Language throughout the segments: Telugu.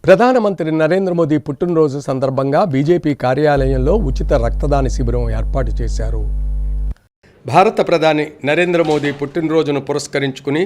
ప్రధానమంత్రి నరేంద్ర మోదీ పుట్టినరోజు సందర్భంగా బీజేపీ కార్యాలయంలో ఉచిత రక్తదాన శిబిరం ఏర్పాటు చేశారు. భారత ప్రధాని నరేంద్ర మోదీ పుట్టినరోజును పురస్కరించుకుని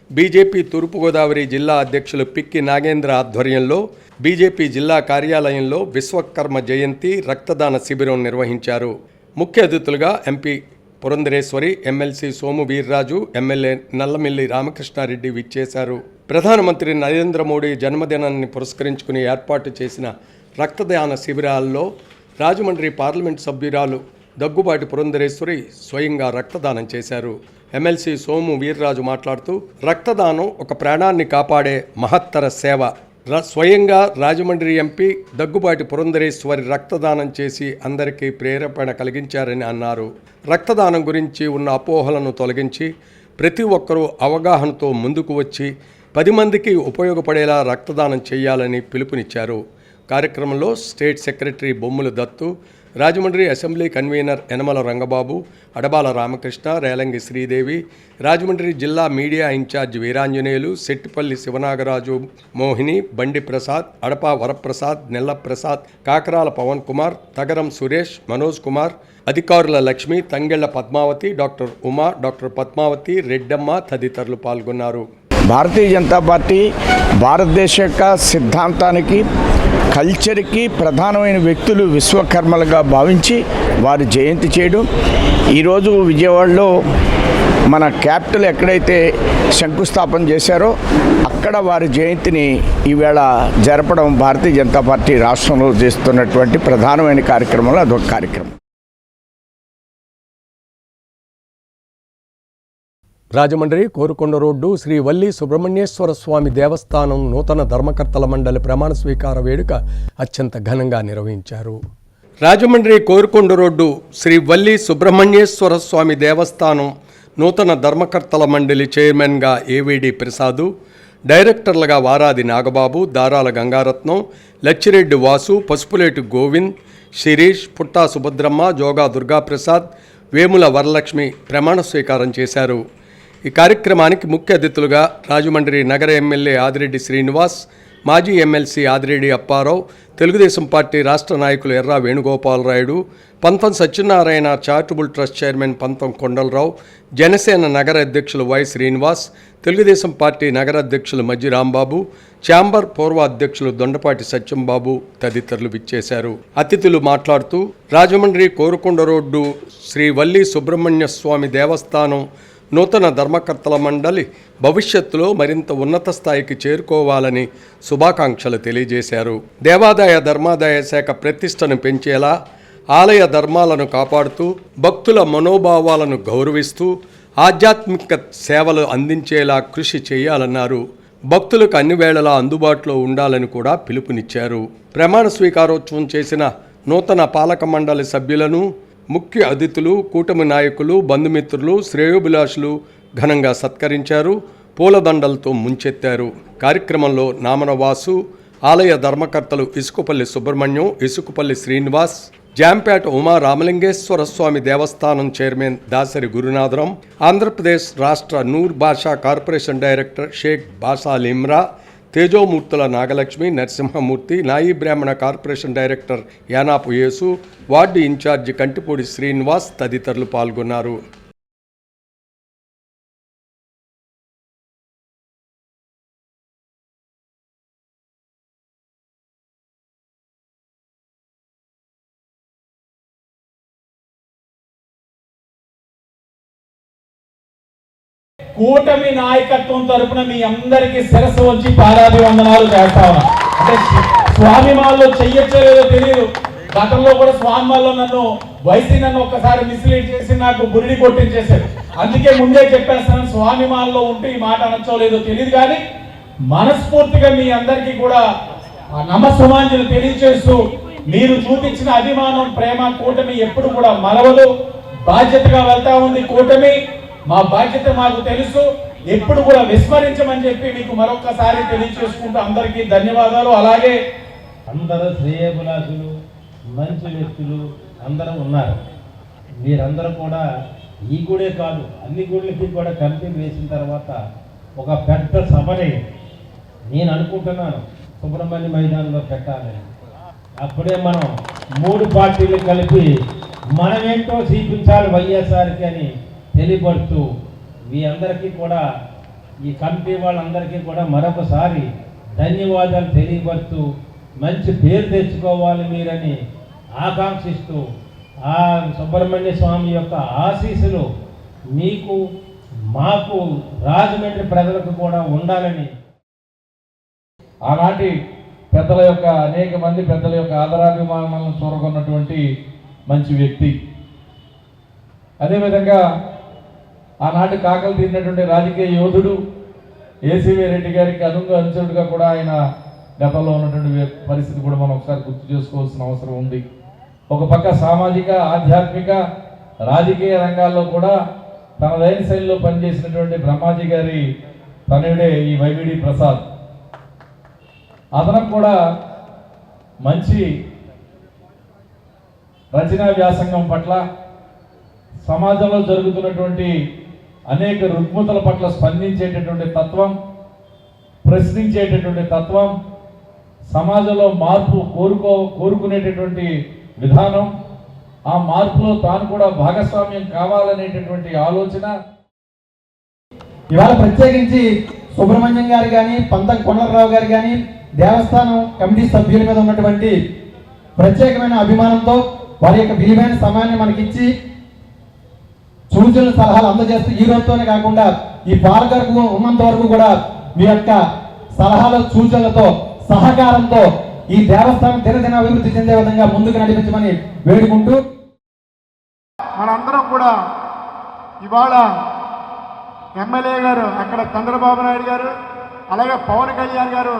బీజేపీ తూర్పుగోదావరి జిల్లా అధ్యక్షులు పిక్కి నాగేంద్ర ఆధ్వర్యంలో బీజేపీ జిల్లా కార్యాలయంలో విశ్వకర్మ జయంతి రక్తదాన శిబిరం నిర్వహించారు. ముఖ్య అతిథులుగా MP Purandeswari, MLC Somu Veerraju, MLA Nallamilli Ramakrishna Reddy విచ్చేశారు. ప్రధానమంత్రి నరేంద్ర మోడీ జన్మదినాన్ని పురస్కరించుకుని ఏర్పాటు చేసిన రక్తదాన శిబిరాల్లో రాజమండ్రి పార్లమెంటు సభ్యురాలు దగ్గుబాటి పురంధరేశ్వరి స్వయంగా రక్తదానం చేశారు. ఎమ్మెల్సీ సోము వీర్రాజు మాట్లాడుతూ, రక్తదానం ఒక ప్రాణాన్ని కాపాడే మహత్తర సేవ. స్వయంగా రాజమండ్రి ఎంపీ దగ్గుబాటి పురంధరేశ్వరి రక్తదానం చేసి అందరికీ ప్రేరేపణ కలిగించారని అన్నారు. రక్తదానం గురించి ఉన్న అపోహలను తొలగించి ప్రతి ఒక్కరూ అవగాహనతో ముందుకు వచ్చి 10 మందికి ఉపయోగపడేలా రక్తదానం చేయాలని పిలుపునిచ్చారు. కార్యక్రమంలో state secretary Bommula Dattu, Rajahmundry assembly convener Yanamala Rangababu, Adabala Ramakrishna, Relangi Sridevi, Rajahmundry జిల్లా మీడియా ఇన్ఛార్జ్ వీరాంజనేయులు, సెట్టిపల్లి శివనాగరాజు, మోహిని, బండి ప్రసాద్, అడపా వరప్రసాద్, నెల్ల ప్రసాద్, కాకరాల పవన్ కుమార్, తగరం సురేష్, మనోజ్ కుమార్, అధికారుల లక్ష్మి, తంగెళ్ల పద్మావతి, డాక్టర్ ఉమా, డాక్టర్ పద్మావతి, రెడ్డమ్మ తదితరులు పాల్గొన్నారు. భారతీయ జనతా పార్టీ భారతదేశ యొక్క సిద్ధాంతానికి, కల్చర్కి ప్రధానమైన వ్యక్తులు విశ్వకర్మలుగా భావించి వారి జయంతి చేయడం. ఈరోజు విజయవాడలో మన క్యాపిటల్ ఎక్కడైతే శంకుస్థాపన చేశారో అక్కడ వారి జయంతిని ఈవేళ జరపడం భారతీయ జనతా పార్టీ రాష్ట్రంలో చేస్తున్నటువంటి ప్రధానమైన కార్యక్రమంలో అదొక కార్యక్రమం. రాజమండ్రి కోరుకొండ రోడ్డు శ్రీ వల్లి సుబ్రహ్మణ్యేశ్వర స్వామి దేవస్థానం నూతన ధర్మకర్తల మండలి ప్రమాణ స్వీకార వేడుక అత్యంత ఘనంగా నిర్వహించారు. రాజమండ్రి కోరుకొండ రోడ్డు శ్రీ వల్లి సుబ్రహ్మణ్యేశ్వర స్వామి దేవస్థానం నూతన ధర్మకర్తల మండలి చైర్మన్గా ఏవిడి ప్రసాదు, డైరెక్టర్లుగా వారాది నాగబాబు, దారాల గంగారత్నం, లచ్చిరెడ్డి వాసు, పసుపులేటి గోవింద్, శిరీష్, పుట్టా సుభద్రమ్మ, జోగా దుర్గాప్రసాద్, వేముల వరలక్ష్మి ప్రమాణ స్వీకారం చేశారు. ఈ కార్యక్రమానికి ముఖ్య అతిథులుగా రాజమండ్రి నగర ఎమ్మెల్యే ఆదిరెడ్డి శ్రీనివాస్, మాజీ ఎమ్మెల్సీ ఆదిరెడ్డి అప్పారావు, తెలుగుదేశం పార్టీ రాష్ట్ర నాయకులు ఎర్రా వేణుగోపాలరాయుడు, పంతం సత్యనారాయణ చారిటబుల్ ట్రస్ట్ చైర్మన్ పంతం కొండలరావు, జనసేన నగర అధ్యక్షులు వై శ్రీనివాస్, తెలుగుదేశం పార్టీ నగర అధ్యక్షులు మజ్జి రాంబాబు, ఛాంబర్ పూర్వ అధ్యక్షులు దొండపాటి సత్యంబాబు తదితరులు విచ్చేశారు. అతిథులు మాట్లాడుతూ, రాజమండ్రి కోరుకొండ రోడ్డు శ్రీ వల్లి సుబ్రహ్మణ్య స్వామి దేవస్థానం నూతన ధర్మకర్తల మండలి భవిష్యత్తులో మరింత ఉన్నత స్థాయికి చేరుకోవాలని శుభాకాంక్షలు తెలియజేశారు. దేవాదాయ ధర్మాదాయ శాఖ ప్రతిష్టను పెంచేలా, ఆలయ ధర్మాలను కాపాడుతూ, భక్తుల మనోభావాలను గౌరవిస్తూ, ఆధ్యాత్మిక సేవలు అందించేలా కృషి చేయాలన్నారు. భక్తులకు అన్ని వేళలా అందుబాటులో ఉండాలని కూడా పిలుపునిచ్చారు. ప్రమాణ స్వీకారోత్సవం చేసిన నూతన పాలక మండలి సభ్యులను ముఖ్య అతిథులు, కూటమి నాయకులు, బంధుమిత్రులు, శ్రేయోభిలాషులు ఘనంగా సత్కరించారు. పూలదండలతో ముంచెత్తారు. కార్యక్రమంలో నామనవాసు, ఆలయ ధర్మకర్తలు ఇసుకపల్లి సుబ్రహ్మణ్యం, ఇసుకపల్లి శ్రీనివాస్, జాంపేట ఉమా రామలింగేశ్వర స్వామి దేవస్థానం చైర్మన్ దాసరి గురునాథరం, ఆంధ్రప్రదేశ్ రాష్ట్ర నూర్ భాషా కార్పొరేషన్ డైరెక్టర్ షేక్ బాసాల్ ఇమ్రా, తేజోమూర్తుల నాగలక్ష్మి, నరసింహమూర్తి, నాయి బ్రాహ్మణ కార్పొరేషన్ డైరెక్టర్ యానాపు యేసు, వార్డు ఇన్ఛార్జి కంటిపూడి శ్రీనివాస్ తదితరులు పాల్గొన్నారు. కూటమి నాయకత్వం తరపున మీ అందరికీ శిరస్సు వచ్చి పాదాభివందనాలు చేస్తా ఉన్నా. అంటే స్వామి మాల్లో చెయ్యొచ్చో లేదో తెలియదు. గతంలో కూడా స్వామి మాల్లో నన్ను ఒక్కసారి మిస్లీడ్ చేసి నాకు బురిడి కొట్టించేశారు. అందుకే ముందే చెప్పేస్తాను, స్వామి మాల్లో ఉంటే ఈ మాట అనొచ్చో లేదో తెలియదు, కానీ మనస్ఫూర్తిగా మీ అందరికీ కూడా నమస్సుమాంజలు తెలియజేస్తూ, మీరు చూపించిన అభిమానం, ప్రేమ కూటమి ఎప్పుడు కూడా మరవదు. బాధ్యతగా వెళ్తా ఉంది కూటమి. మా బాధ్యత మాకు తెలుసు, ఎప్పుడు కూడా విస్మరించమని చెప్పి మీకు మరొక్కసారి తెలియజేసుకుంటూ అందరికీ ధన్యవాదాలు. అలాగే అందరూ శ్రేయోభిలాషులు, మంచి వ్యక్తులు అందరూ ఉన్నారు. మీరందరూ కూడా ఈ గుడే కాదు, అన్ని గుళ్ళకి కూడా కమిటీ వేసిన తర్వాత ఒక పెద్ద సభని నేను అనుకుంటున్నాను. సుబ్రహ్మణ్య మైదానంలో పెట్టాలి. అప్పుడే మనం 3 పార్టీలు కలిపి మనమేంటో చూపించాలి వైఎస్ఆర్కి అని తెలియపడుతూ మీ అందరికీ కూడా ఈ కమిటీ వాళ్ళందరికీ కూడా మరొకసారి ధన్యవాదాలు తెలియపడుతూ మంచి పేరు తెచ్చుకోవాలి మీరని ఆకాంక్షిస్తూ ఆ సుబ్రహ్మణ్య స్వామి యొక్క ఆశీస్సులు మీకు మాకు రాజమండ్రి ప్రజలకు కూడా ఉండాలని ఆనాటి పెద్దల యొక్క అనేక మంది పెద్దల యొక్క ఆదరాభిమానాలను చూరగొన్నటువంటి మంచి వ్యక్తి. అదేవిధంగా ఆనాటి కాకలు తీరినటువంటి రాజకీయ యోధుడు ఏసీవీ రెడ్డి గారికి అనుచరుడుగా కూడా ఆయన గతంలో ఉన్నటువంటి పరిస్థితి కూడా మనం ఒకసారి గుర్తు చేసుకోవాల్సిన అవసరం ఉంది. ఒక పక్క సామాజిక, ఆధ్యాత్మిక, రాజకీయ రంగాల్లో కూడా తనదైన శైలిలో పనిచేసినటువంటి బ్రహ్మాజీ గారి తనయుడే ఈ వైవిడి ప్రసాద్. అతనికి కూడా మంచి రచనా వ్యాసంగం పట్ల, సమాజంలో జరుగుతున్నటువంటి అనేక రుగ్మతల పట్ల స్పందించేటటువంటి తత్వం, ప్రశ్నించేటటువంటి తత్వం, సమాజంలో మార్పు కోరుకునేటటువంటి విధానం, ఆ మార్పులో తాను కూడా భాగస్వామ్యం కావాలనేటటువంటి ఆలోచన. ఇవాళ ప్రత్యేకించి సుబ్రహ్మణ్యం గారు కానీ, పంతం కొండలరావు గారు కానీ, దేవస్థానం కమిటీ సభ్యుల మీద ఉన్నటువంటి ప్రత్యేకమైన అభిమానంతో వారి యొక్క విలువైన సమయాన్ని మనకిచ్చి సూచనలు సలహాలు అందజేస్తూ ఈ రోజుతోనే కాకుండా ఈ పాలకరకు ఉన్నంత వరకు కూడా మీ యొక్క సలహాల సూచనలతో సహకారంతో ఈ దేవస్థానం దినదిన అభివృద్ధి చెందే విధంగా ముందుకు నడిపించమని వేడుకుంటూ మనందరం కూడా ఇవాళ ఎమ్మెల్యే గారు అక్కడ చంద్రబాబు నాయుడు గారు అలాగే పవన్ కళ్యాణ్ గారు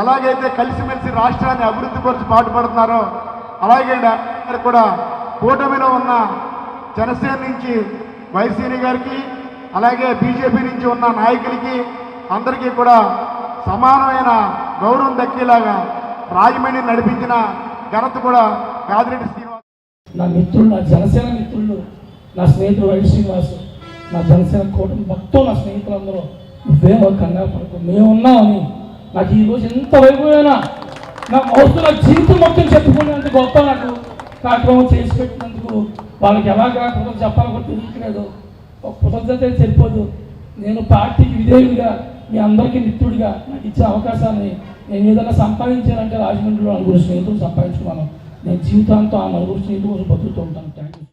ఎలాగైతే కలిసిమెలిసి రాష్ట్రాన్ని అభివృద్ధి పరిచి పాటుపడుతున్నారో అలాగే కూడా కూటమిలో ఉన్న జనసేన నుంచి వైసీపీ గారికి అలాగే బీజేపీ నుంచి ఉన్న నాయకులకి అందరికీ కూడా సమానమైన గౌరవం దక్కేలాగా రాజమండ్రి నడిపించిన ఘనత కూడా గాదిరెడ్డి శ్రీనివాస్. నా మిత్రులు, నా జనసేన మిత్రులు, నా స్నేహితుడు వైవి శ్రీనివాస్, నా జనసేన కూటమి మొత్తం నా స్నేహితులందరూ నువ్వేమో కంగారు పడుకో, మేమున్నామని నాకు ఈరోజు ఎంత వైభవమైనా నా మౌతు నా జీవితం మొత్తం చెప్పుకునేందుకు గొప్ప నాకు కార్యక్రమం చేసి పెట్టినందుకు వాళ్ళకి ఎలాగా కృతజ్ఞత చెప్పాలో కూడా తెలియట్లేదు. ఒక కృతజ్ఞత సరిపోదు. నేను పార్టీకి విధేయుడిగా మీ అందరికీ మిత్రుడిగా నాకు ఇచ్చే అవకాశాన్ని నేను ఏదైనా సంపాదించానంటే రాజమండ్రిలో నలుగురు స్నేహితులు సంపాదించుకున్నాను. నేను జీవితాంతం ఆ నలుగురు స్నేహితుల కోసం బతుకుతూ ఉంటాను. Thank you.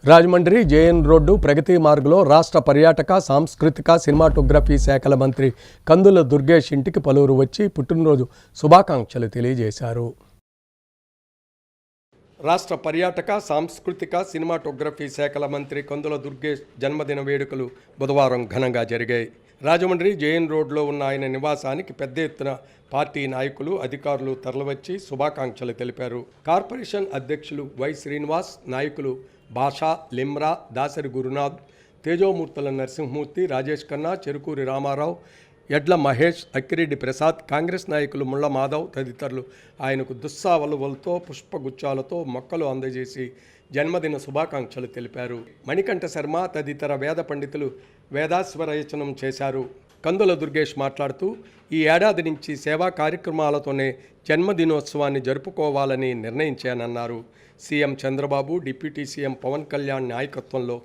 Rajahmundry JN road ప్రగతి మార్గులో రాష్ట్ర పర్యాటక, సాంస్కృతిక, సినిమాటోగ్రఫీ శాఖల మంత్రి కందుల దుర్గేష్ ఇంటికి పలువురు వచ్చి పుట్టినరోజు శుభాకాంక్షలు తెలియజేశారు. రాష్ట్ర పర్యాటక, సాంస్కృతిక, సినిమాటోగ్రఫీ శాఖల మంత్రి కందుల దుర్గేష్ జన్మదిన వేడుకలు బుధవారం ఘనంగా జరిగాయి. రాజమండ్రి జేఎన్ రోడ్లో ఉన్న ఆయన నివాసానికి పెద్ద ఎత్తున పార్టీ నాయకులు, అధికారులు తరలివచ్చి శుభాకాంక్షలు తెలిపారు. కార్పొరేషన్ అధ్యక్షులు వై శ్రీనివాస్, నాయకులు భాషా, లిమ్రా, దాసరి గురునాథ్, తేజోమూర్తుల నరసింహమూర్తి, రాజేష్ ఖన్నా, చెరుకూరి రామారావు, ఎడ్ల మహేష్, అక్కిరెడ్డి ప్రసాద్, కాంగ్రెస్ నాయకులు ముళ్ళ మాధవ్ తదితరులు ఆయనకు దుస్సావలువలతో, పుష్పగుచ్చాలతో మొక్కలు అందజేసి జన్మదిన శుభాకాంక్షలు తెలిపారు. మణికంఠ శర్మ తదితర వేద పండితులు వేదాశ్వరయచనం చేశారు. కందుల దుర్గేష్ మాట్లాడుతూ ఈ ఏడాది నుంచి సేవా కార్యక్రమాలతోనే జన్మదినోత్సవాన్ని జరుపుకోవాలని నిర్ణయించానన్నారు. CM Chandrababu, deputy CM Pavan Kalyan నాయకత్వంలో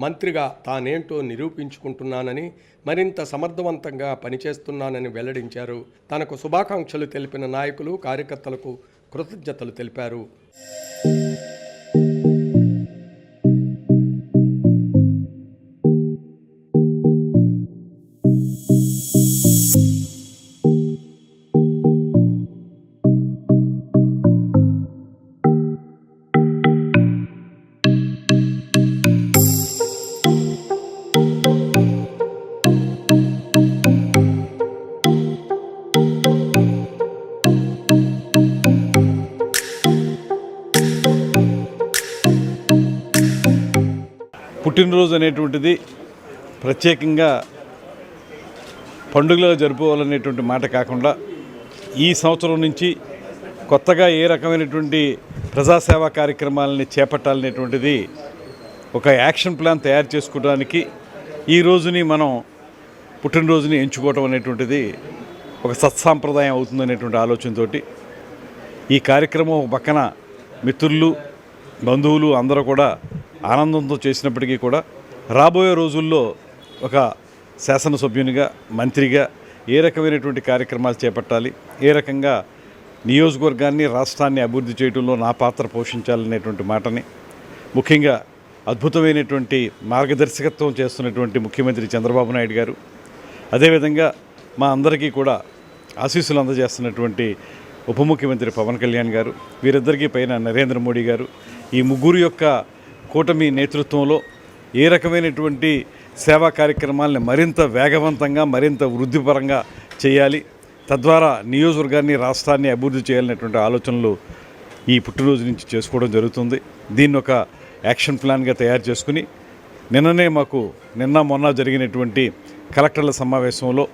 మంత్రిగా తానేంటో నిరూపించుకుంటున్నానని, మరింత సమర్థవంతంగా పనిచేస్తున్నానని వెల్లడించారు. తనకు శుభాకాంక్షలు తెలిపిన నాయకులు, కార్యకర్తలకు కృతజ్ఞతలు తెలిపారు. పుట్టినరోజు అనేటువంటిది ప్రత్యేకంగా పండుగలో జరుపుకోవాలనేటువంటి మాట కాకుండా ఈ సంవత్సరం నుంచి కొత్తగా ఏ రకమైనటువంటి ప్రజాసేవా కార్యక్రమాలని చేపట్టాలనేటువంటిది ఒక యాక్షన్ ప్లాన్ తయారు చేసుకోవడానికి ఈ రోజుని మనం పుట్టినరోజుని ఎంచుకోవటం అనేటువంటిది ఒక సత్సాంప్రదాయం అవుతుందనేటువంటి ఆలోచనతో ఈ కార్యక్రమం ఒక పక్కన మిత్రులు, బంధువులు అందరూ కూడా ఆనందంతో చేసినప్పటికీ కూడా రాబోయే రోజుల్లో ఒక శాసనసభ్యునిగా, మంత్రిగా ఏ రకమైనటువంటి కార్యక్రమాలు చేపట్టాలి, ఏ రకంగా నియోజకవర్గాన్ని, రాష్ట్రాన్ని అభివృద్ధి చేయడంలో నా పాత్ర పోషించాలనేటువంటి మాటని, ముఖ్యంగా అద్భుతమైనటువంటి మార్గదర్శకత్వం చేస్తున్నటువంటి ముఖ్యమంత్రి చంద్రబాబు నాయుడు గారు, అదేవిధంగా మా అందరికీ కూడా ఆశీస్సులు అందజేస్తున్నటువంటి ఉప ముఖ్యమంత్రి పవన్ కళ్యాణ్ గారు, వీరిద్దరికీ పైన నరేంద్ర మోడీ గారు, ఈ ముగ్గురు యొక్క కూటమి నేతృత్వంలో ఏ రకమైనటువంటి సేవా కార్యక్రమాలను మరింత వేగవంతంగా, మరింత వృద్ధిపరంగా చేయాలి, తద్వారా నియోజకవర్గాన్ని, రాష్ట్రాన్ని అభివృద్ధి చేయాలనేటువంటి ఆలోచనలు ఈ పుట్టినరోజు నుంచి చేసుకోవడం జరుగుతుంది. దీన్ని ఒక యాక్షన్ ప్లాన్గా తయారు చేసుకుని నిన్న మొన్న జరిగినటువంటి కలెక్టర్ల సమావేశంలో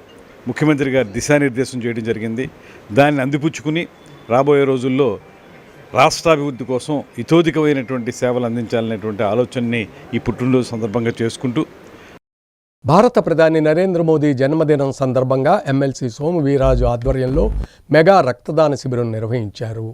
ముఖ్యమంత్రి గారు దిశానిర్దేశం చేయడం జరిగింది. దాన్ని అందిపుచ్చుకుని రాబోయే రోజుల్లో రాష్ట్రాభివృద్ధి కోసం ఇతోధికమైనటువంటి సేవలు అందించాలనేటువంటి ఆలోచనని ఈ పుట్టినరోజు సందర్భంగా చేసుకుంటూ భారత ప్రధాని నరేంద్ర మోదీ జన్మదినం సందర్భంగా ఎమ్మెల్సీ సోము వీర్రాజు ఆధ్వర్యంలో మెగా రక్తదాన శిబిరం నిర్వహించారు.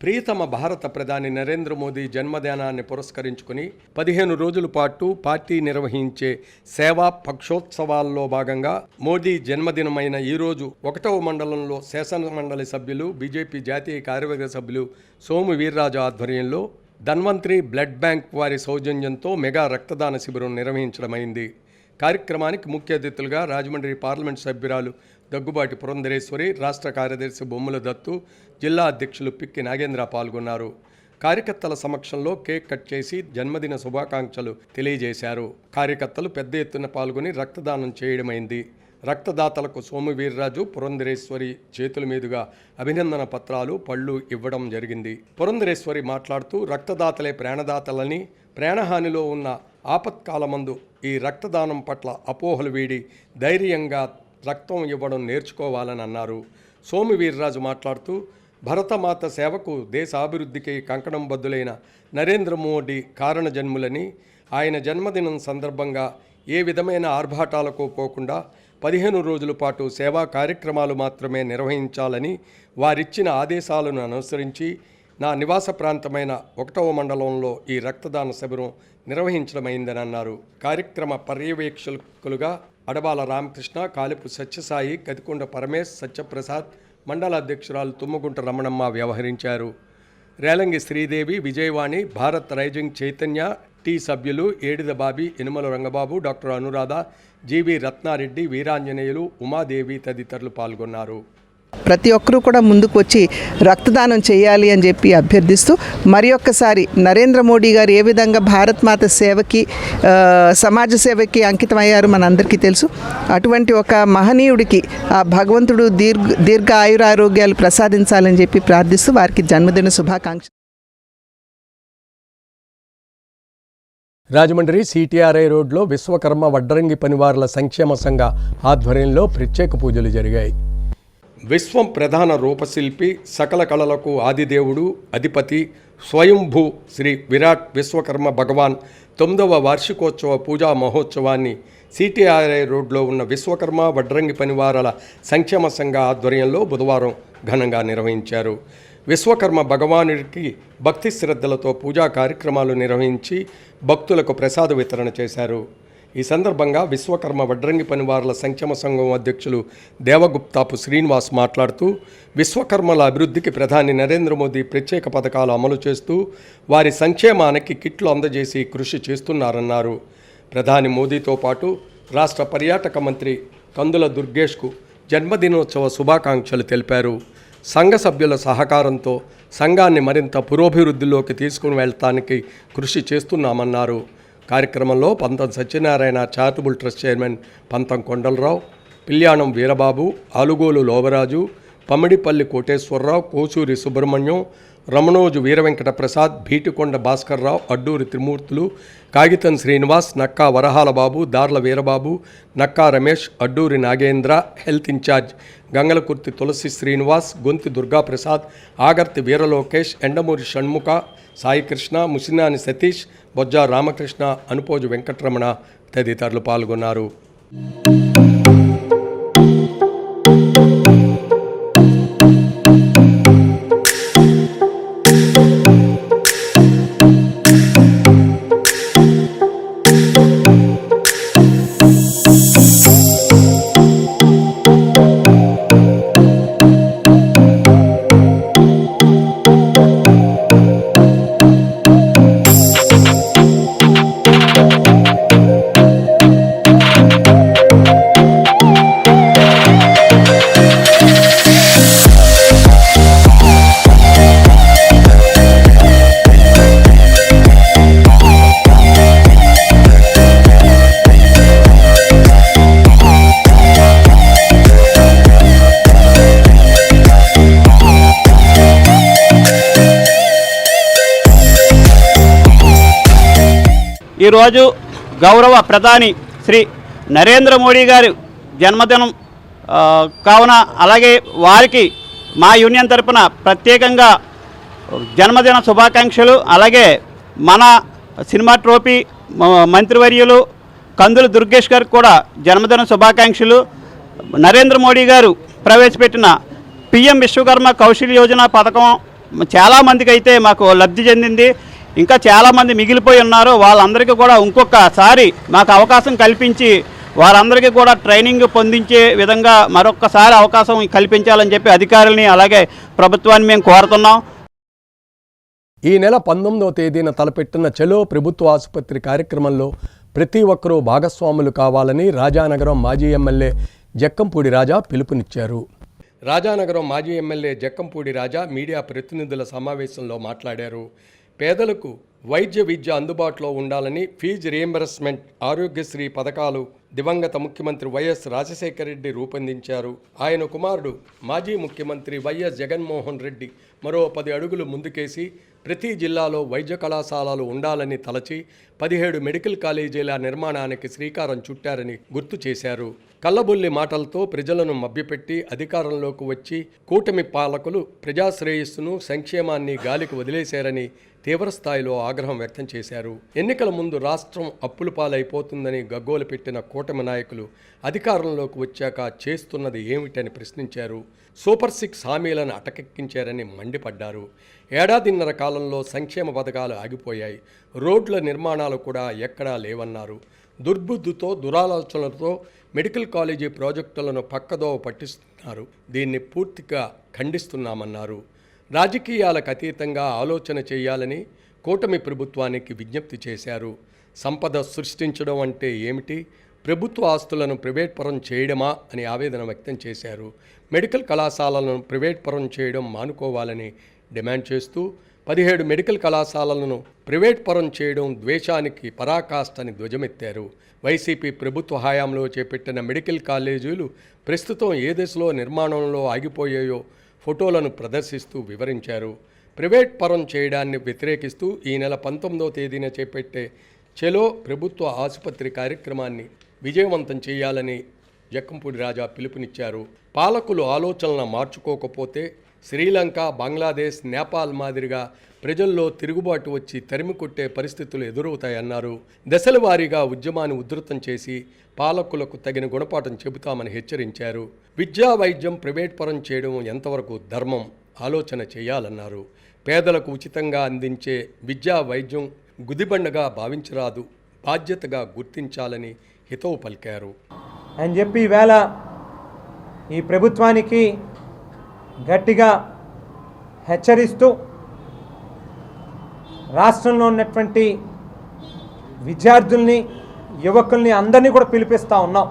ప్రియతమ భారత ప్రధాని నరేంద్ర మోదీ జన్మదినాన్ని పురస్కరించుకుని 15 రోజుల పాటు పార్టీ నిర్వహించే సేవా పక్షోత్సవాల్లో భాగంగా మోదీ జన్మదినమైన ఈరోజు 1వ మండలంలో శాసనమండలి సభ్యులు, బీజేపీ జాతీయ కార్యవర్గ సభ్యులు సోము వీర్రాజు ఆధ్వర్యంలో ధన్వంతరి బ్లడ్ బ్యాంక్ వారి సౌజన్యంతో మెగా రక్తదాన శిబిరం నిర్వహించడమైంది. కార్యక్రమానికి ముఖ్య అతిథులుగా రాజమండ్రి పార్లమెంట్ సభ్యురాలు దగ్గుబాటి పురంధరేశ్వరి, రాష్ట్ర కార్యదర్శి బొమ్మల దత్తు, జిల్లా అధ్యక్షులు పిక్కి నాగేంద్ర పాల్గొన్నారు. కార్యకర్తల సమక్షంలో కేక్ కట్ చేసి జన్మదిన శుభాకాంక్షలు తెలియజేశారు. కార్యకర్తలు పెద్ద ఎత్తున పాల్గొని రక్తదానం చేయడమైంది. రక్తదాతలకు సోము వీర్రాజు, పురంధరేశ్వరి చేతుల మీదుగా అభినందన పత్రాలు, పళ్ళు ఇవ్వడం జరిగింది. పురంధరేశ్వరి మాట్లాడుతూ రక్తదాతలే ప్రాణదాతలని, ప్రాణహానిలో ఉన్న ఆపత్కాలమందు ఈ రక్తదానం పట్ల అపోహలు వీడి ధైర్యంగా రక్తం ఇవ్వడం నేర్చుకోవాలని అన్నారు. సోము వీర్రాజు మాట్లాడుతూ భరతమాత సేవకు, దేశ అభివృద్ధికి కంకణం బద్దులైన నరేంద్ర మోడీ కారణ జన్ములని, ఆయన జన్మదినం సందర్భంగా ఏ విధమైన ఆర్భాటాలకు పోకుండా 15 రోజుల పాటు సేవా కార్యక్రమాలు మాత్రమే నిర్వహించాలని వారిచ్చిన ఆదేశాలను అనుసరించి నా నివాస ప్రాంతమైన 1వ మండలంలో ఈ రక్తదాన శిబిరం నిర్వహించడమైందని అన్నారు. కార్యక్రమ పర్యవేక్షకులుగా అడబాల రామకృష్ణ, కాలిపు సత్యసాయి, కదికొండ పరమేశ్, సత్యప్రసాద్, మండల అధ్యక్షురాలు తుమ్మగుంట రమణమ్మ వ్యవహరించారు. రేలంగి శ్రీదేవి, విజయవాణి, భారత్ రైజింగ్ చైతన్య టీ సభ్యులు ఏడిద బాబి, ఇనుమల రంగబాబు, డాక్టర్ అనురాధ, జీవి రత్నారెడ్డి, వీరాంజనేయులు, ఉమాదేవి తదితరులు పాల్గొన్నారు. ప్రతి ఒక్కరూ కూడా ముందుకు వచ్చి రక్తదానం చేయాలి అని చెప్పి అభ్యర్థిస్తూ మరి ఒక్కసారి నరేంద్ర మోడీ గారు ఏ విధంగా భారత్ మాత సేవకి, సమాజ సేవకి అంకితమయ్యారు మనందరికీ తెలుసు. అటువంటి ఒక మహనీయుడికి ఆ భగవంతుడు దీర్ఘ ఆయురారోగ్యాలు ప్రసాదించాలని చెప్పి ప్రార్థిస్తూ వారికి జన్మదిన శుభాకాంక్షలు. రాజమండ్రి సిటిఆర్ఐ రోడ్లో విశ్వకర్మ వడ్రంగి పనివారుల సంక్షేమ సంఘ ఆధ్వర్యంలో ప్రత్యేక పూజలు జరిగాయి. విశ్వం ప్రధాన రూపశిల్పి, సకల కళలకు ఆదిదేవుడు, అధిపతి, స్వయంభూ శ్రీ విరాట్ విశ్వకర్మ భగవాన్ 9వ వార్షికోత్సవ పూజా మహోత్సవాన్ని సిటిఆర్ఐ రోడ్లో ఉన్న విశ్వకర్మ వడ్రంగి పనివారుల సంక్షేమ సంఘ ఆధ్వర్యంలో బుధవారం ఘనంగా నిర్వహించారు. విశ్వకర్మ భగవానుడికి భక్తి శ్రద్ధలతో పూజా కార్యక్రమాలు నిర్వహించి భక్తులకు ప్రసాద వితరణ చేశారు. ఈ సందర్భంగా విశ్వకర్మ వడ్రంగి పనివారుల సంక్షేమ సంఘం అధ్యక్షులు దేవగుప్తాపు శ్రీనివాస్ మాట్లాడుతూ విశ్వకర్మల అభివృద్ధికి ప్రధాని నరేంద్ర మోదీ ప్రత్యేక పథకాలు అమలు చేస్తూ వారి సంక్షేమానికి కిట్లు అందజేసి కృషి చేస్తున్నారన్నారు. ప్రధాని మోదీతో పాటు రాష్ట్ర పర్యాటక మంత్రి కందుల దుర్గేష్కు జన్మదినోత్సవ శుభాకాంక్షలు తెలిపారు. సంఘ సభ్యుల సహకారంతో సంఘాన్ని మరింత పురోభివృద్ధిలోకి తీసుకుని వెళ్తానికి కృషి చేస్తున్నామన్నారు. కార్యక్రమంలో పంతం సత్యనారాయణ చారిటబుల్ ట్రస్ట్ చైర్మన్ పంతం కొండలరావు, పిల్యాణం వీరబాబు, ఆలుగోలు లోబరాజు, పమిడిపల్లి కోటేశ్వరరావు, కోసూరి సుబ్రహ్మణ్యం, రమణోజు వీరవెంకట ప్రసాద్, భీటికొండ భాస్కర్రావు, అడ్డూరి త్రిమూర్తులు, కాగితం శ్రీనివాస్, నక్కా వరహాలబాబు, దార్ల వీరబాబు, నక్కా రమేష్, అడ్డూరి నాగేంద్ర, హెల్త్ ఇన్ఛార్జ్ గంగలకుర్తి తులసి శ్రీనివాస్, గొంతి దుర్గాప్రసాద్, ఆగర్తి వీరలోకేష్, ఎండమూరి షణ్ముఖ, సాయికృష్ణ, ముసినాని సతీష్, బొజ్జా రామకృష్ణ, అనుపోజు వెంకటరమణ తదితరులు పాల్గొన్నారు. ఈరోజు గౌరవ ప్రధాని శ్రీ నరేంద్ర మోడీ గారి జన్మదినం కావున అలాగే వారికి మా యూనియన్ తరపున ప్రత్యేకంగా జన్మదిన శుభాకాంక్షలు. అలాగే మన సినిమా ట్రోఫీ మంత్రివర్యులు కందుల దుర్గేష్ గారికి కూడా జన్మదిన శుభాకాంక్షలు. నరేంద్ర మోడీ గారు ప్రవేశపెట్టిన పిఎం విశ్వకర్మ కౌశల్ యోజన పథకం చాలామందికి అయితే మాకు లబ్ధి చెందింది. ఇంకా చాలామంది మిగిలిపోయి ఉన్నారు. వాళ్ళందరికీ కూడా ఇంకొకసారి మాకు అవకాశం కల్పించి వారందరికీ కూడా ట్రైనింగ్ పొందించే విధంగా మరొక్కసారి అవకాశం కల్పించాలని చెప్పి అధికారులని అలాగే ప్రభుత్వాన్ని మేము కోరుతున్నాం. ఈ నెల 19వ తేదీన తలపెట్టిన చలో ప్రభుత్వ ఆసుపత్రి కార్యక్రమంలో ప్రతి ఒక్కరూ భాగస్వాములు కావాలని రాజానగరం మాజీ ఎమ్మెల్యే జక్కంపూడి రాజా పిలుపునిచ్చారు. రాజానగరం మాజీ ఎమ్మెల్యే జక్కంపూడి రాజా మీడియా ప్రతినిధుల సమావేశంలో మాట్లాడారు. పేదలకు వైద్య విద్య అందుబాటులో ఉండాలని ఫీజు రియంబర్స్మెంట్, ఆరోగ్యశ్రీ పథకాలు దివంగత ముఖ్యమంత్రి వైఎస్ రాజశేఖర రెడ్డి రూపొందించారు. ఆయన కుమారుడు మాజీ ముఖ్యమంత్రి వైఎస్ జగన్మోహన్ రెడ్డి మరో 10 అడుగులు ముందుకేసి ప్రతి జిల్లాలో వైద్య కళాశాలలు ఉండాలని తలచి 17 మెడికల్ కాలేజీల నిర్మాణానికి శ్రీకారం చుట్టారని గుర్తు చేశారు. కల్లబొల్లి మాటలతో ప్రజలను మభ్యపెట్టి అధికారంలోకి వచ్చి కూటమి పాలకులు ప్రజాశ్రేయస్సును సంక్షేమాన్ని గాలికి వదిలేశారని తీవ్రస్థాయిలో ఆగ్రహం వ్యక్తం చేశారు. ఎన్నికల ముందు రాష్ట్రం అప్పుల పాలైపోతుందని గగ్గోలు పెట్టిన కూటమి నాయకులు అధికారంలోకి వచ్చాక చేస్తున్నది ఏమిటని ప్రశ్నించారు. సూపర్ 6 హామీలను అటకెక్కించారని మండిపడ్డారు. ఏడాదిన్నర కాలంలో సంక్షేమ పథకాలు ఆగిపోయాయి. రోడ్ల నిర్మాణాలు కూడా ఎక్కడా లేవన్నారు. దుర్బుద్ధితో దురాలోచనలతో మెడికల్ కాలేజీ ప్రాజెక్టులను పక్కదోవ పట్టిస్తున్నారు. దీన్ని పూర్తిగా ఖండిస్తున్నామన్నారు. రాజకీయాలకు అతీతంగా ఆలోచన చేయాలని కూటమి ప్రభుత్వానికి విజ్ఞప్తి చేశారు. సంపద సృష్టించడం అంటే ఏమిటి? ప్రభుత్వ ఆస్తులను ప్రైవేట్ పరం చేయడమా అని ఆవేదన వ్యక్తం చేశారు. మెడికల్ కళాశాలలను ప్రైవేట్ పరం చేయడం మానుకోవాలని డిమాండ్ చేస్తూ 17 మెడికల్ కళాశాలలను ప్రైవేట్ పరం చేయడం ద్వేషానికి పరాకాష్ఠని ధ్వజమెత్తారు. వైసీపీ ప్రభుత్వ హయాంలో చేపట్టిన మెడికల్ కాలేజీలు ప్రస్తుతం ఏ దశలో నిర్మాణంలో ఆగిపోయాయో ఫోటోలను ప్రదర్శిస్తూ వివరించారు. ప్రైవేట్ పరం చేయడాన్ని వ్యతిరేకిస్తూ ఈ నెల 19వ తేదీన చేపట్టే చెలో ప్రభుత్వ ఆసుపత్రి కార్యక్రమాన్ని విజయవంతం చేయాలని జక్కంపూడి రాజా పిలుపునిచ్చారు. పాలకులు ఆలోచనలను మార్చుకోకపోతే శ్రీలంక, బంగ్లాదేశ్, నేపాల్ మాదిరిగా ప్రజల్లో తిరుగుబాటు వచ్చి తరిమి కొట్టే పరిస్థితులు ఎదురవుతాయన్నారు. దశల వారీగా ఉద్యమాన్ని ఉధృతం చేసి పాలకులకు తగిన గుణపాఠం చెబుతామని హెచ్చరించారు. విద్యా వైద్యం ప్రైవేట్ పరం చేయడం ఎంతవరకు ధర్మం ఆలోచన చేయాలన్నారు. పేదలకు ఉచితంగా అందించే విద్యా వైద్యం గుదిబండగా భావించరాదు, బాధ్యతగా గుర్తించాలని హితవు పలికారు. అని చెప్పి ఈవేళ ఈ ప్రభుత్వానికి గట్టిగా హెచ్చరిస్తూ రాష్ట్రంలో ఉన్నటువంటి విద్యార్థుల్ని, యువకుల్ని అందరినీ కూడా పిలిపిస్తూ ఉన్నాం.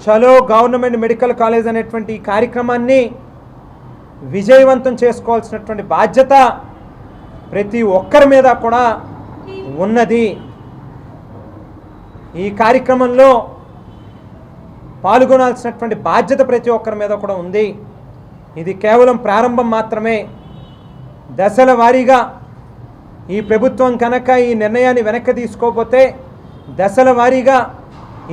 చలో గవర్నమెంట్ మెడికల్ కాలేజ్ అనేటువంటి ఈ కార్యక్రమాన్ని విజయవంతం చేసుకోవాల్సినటువంటి బాధ్యత ప్రతి ఒక్కరి మీద కూడా ఉన్నది. ఈ కార్యక్రమంలో పాల్గొనాల్సినటువంటి బాధ్యత ప్రతి ఒక్కరి మీద కూడా ఉంది. ఇది కేవలం ప్రారంభం మాత్రమే. దశల వారీగా ఈ ప్రభుత్వం కనుక ఈ నిర్ణయాన్ని వెనక్కి తీసుకోకపోతే దశల వారీగా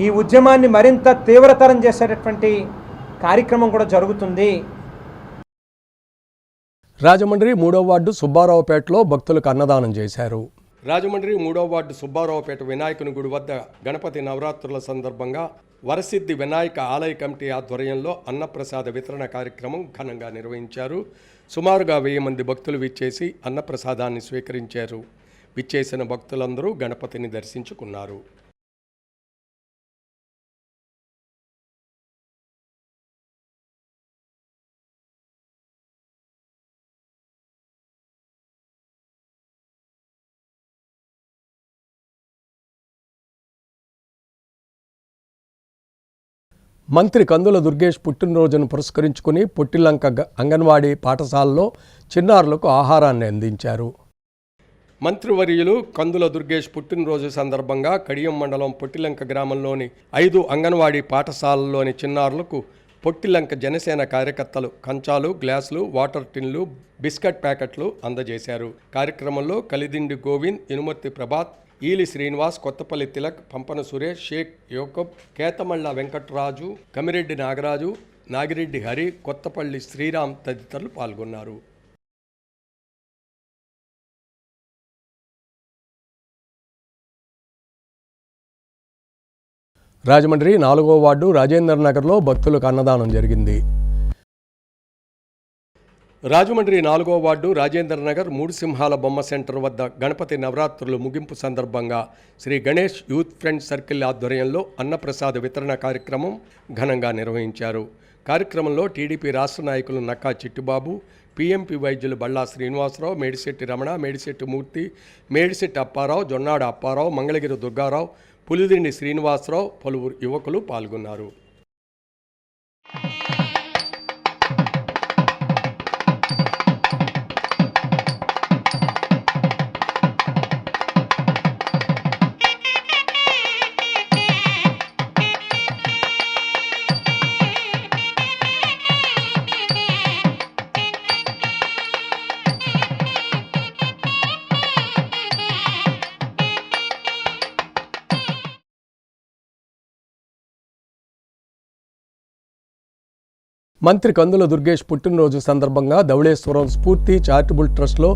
ఈ ఉద్యమాన్ని మరింత తీవ్రతరం చేసేటటువంటి కార్యక్రమం కూడా జరుగుతుంది. రాజమండ్రి 3వ వార్డు సుబ్బారావుపేటలో భక్తులకు అన్నదానం చేశారు. రాజమండ్రి 3వ వార్డు సుబ్బారావుపేట వినాయకుని గుడి వద్ద గణపతి నవరాత్రుల సందర్భంగా వరసిద్ధి వినాయక ఆలయ కమిటీ ఆధ్వర్యంలో అన్నప్రసాద వితరణ కార్యక్రమం ఘనంగా నిర్వహించారు. సుమారుగా 1000 మంది భక్తులు విచ్చేసి అన్నప్రసాదాన్ని స్వీకరించారు. విచ్చేసిన భక్తులందరూ గణపతిని దర్శించుకున్నారు. మంత్రి కందుల దుర్గేష్ పుట్టినరోజును పురస్కరించుకుని పొట్టిలంక అంగన్వాడీ పాఠశాలలో చిన్నారులకు ఆహారాన్ని అందించారు. మంత్రివర్యులు కందుల దుర్గేష్ పుట్టినరోజు సందర్భంగా కడియం మండలం పొట్టిలంక గ్రామంలోని 5 అంగన్వాడీ పాఠశాలల్లోని చిన్నారులకు పొట్టిలంక జనసేన కార్యకర్తలు కంచాలు, గ్లాసులు, వాటర్ టిన్లు, బిస్కెట్ ప్యాకెట్లు అందజేశారు. కార్యక్రమంలో కలిదిండి గోవింద్, ఇనుమర్తి ప్రభాత్, ఈలి శ్రీనివాస్, కొత్తపల్లి తిలక్, పంపన సురేష్, షేక్ యోకబ్, కేతమళ్ళ వెంకట్రాజు, కమిరెడ్డి నాగరాజు, నాగిరెడ్డి హరి, కొత్తపల్లి శ్రీరామ్ తదితరులు పాల్గొన్నారు. రాజమండ్రి 4వ వార్డు రాజేంద్ర నగర్లో భక్తులకు అన్నదానం జరిగింది. రాజమండ్రి 4వ వార్డు రాజేంద్ర నగర్ 3 సింహాల బొమ్మ సెంటర్ వద్ద గణపతి నవరాత్రులు ముగింపు సందర్భంగా Shri Ganesh youth friend circle ఆధ్వర్యంలో అన్నప్రసాద వితరణ కార్యక్రమం ఘనంగా నిర్వహించారు. కార్యక్రమంలో టీడీపీ రాష్ట్ర నాయకులు నక్కా చిట్టిబాబు, పీఎంపీ వైద్యులు బళ్ళా శ్రీనివాసరావు, మేడిశెట్టి రమణ, మేడిశెట్టి మూర్తి, మేడిశెట్టి అప్పారావు, జొన్నాడ అప్పారావు, మంగళగిరి దుర్గారావు, పులిదిండి శ్రీనివాసరావు, పలువురు యువకులు పాల్గొన్నారు. మంత్రి కందుల దుర్గేష్ పుట్టినరోజు సందర్భంగా ధవళేశ్వరం స్ఫూర్తి చారిటబుల్ ట్రస్ట్లో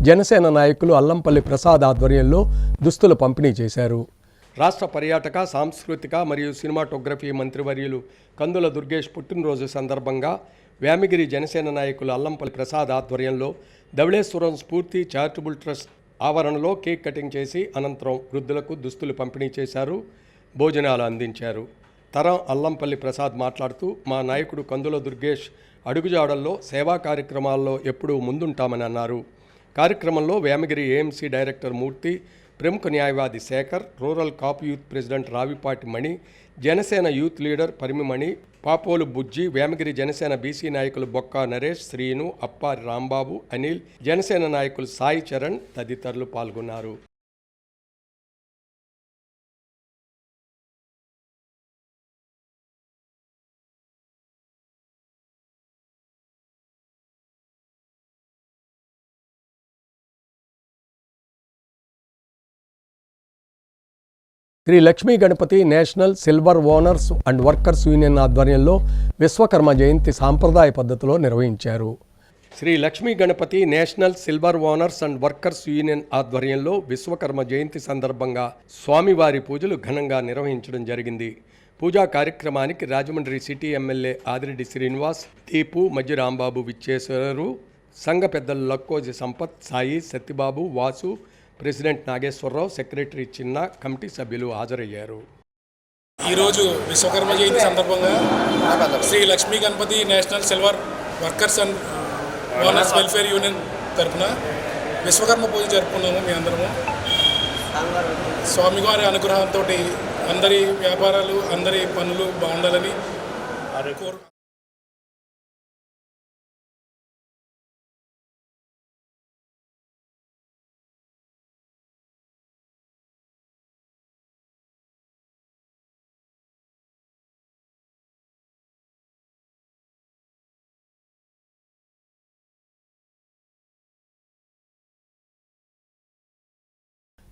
జనసేన నాయకులు అల్లంపల్లి ప్రసాద్ ఆధ్వర్యంలో దుస్తులు పంపిణీ చేశారు. రాష్ట్ర పర్యాటక, సాంస్కృతిక మరియు సినిమాటోగ్రఫీ మంత్రివర్యులు కందుల దుర్గేష్ పుట్టినరోజు సందర్భంగా వేమగిరి జనసేన నాయకులు అల్లంపల్లి ప్రసాద్ ఆధ్వర్యంలో ధవళేశ్వరం స్ఫూర్తి చారిటబుల్ ట్రస్ట్ ఆవరణలో కేక్ కటింగ్ చేసి అనంతరం వృద్ధులకు దుస్తులు పంపిణీ చేశారు. భోజనాలు అందించారు. తరం అల్లంపల్లి ప్రసాద్ మాట్లాడుతూ, మా నాయకుడు కందుల దుర్గేష్ అడుగుజాడల్లో సేవా కార్యక్రమాల్లో ఎప్పుడూ ముందుంటామని అన్నారు. కార్యక్రమంలో వేమగిరి ఏఎంసీ డైరెక్టర్ మూర్తి, ప్రముఖ న్యాయవాది శేఖర్, రూరల్ కాపు యూత్ ప్రెసిడెంట్ రావిపాటి మణి, జనసేన యూత్ లీడర్ పరిమిమణి, పాపోలు బుజ్జి, వేమగిరి జనసేన బీసీ నాయకులు బొక్కా నరేష్, శ్రీను, అప్పారి రాంబాబు, అనిల్, జనసేన నాయకులు సాయి చరణ్ తదితరులు పాల్గొన్నారు. Shri Lakshmi Ganapati national silver owners and workers union ఆధ్వర్యంలో విశ్వకర్మ జయంతి సాంప్రదాయ పద్ధతిలో నిర్వహించారు. Shri Lakshmi Ganapati national silver owners and workers union ఆధ్వర్యంలో విశ్వకర్మ జయంతి సందర్భంగా స్వామివారి పూజలు ఘనంగా నిర్వహించడం జరిగింది. పూజా కార్యక్రమానికి రాజమండ్రి సిటీ ఎమ్మెల్యే ఆదిరెడ్డి శ్రీనివాస్, దీపు, మధ్య రాంబాబు విచ్చేశారు. సంఘ పెద్దలు Lakkoji Sampath, Sai, Satyababu, Vasu, president Nageswararao, secretary Chinna, committee సభ్యులు హాజరయ్యారు. ఈరోజు విశ్వకర్మ జయంతి సందర్భంగా Shri Lakshmi Ganapati national silver workers and owners welfare union తరఫున విశ్వకర్మ పూజ జరుపుకున్నాము. మీ అందరము స్వామివారి అనుగ్రహంతో అందరి వ్యాపారాలు, అందరి పనులు బాగుండాలని కోరు.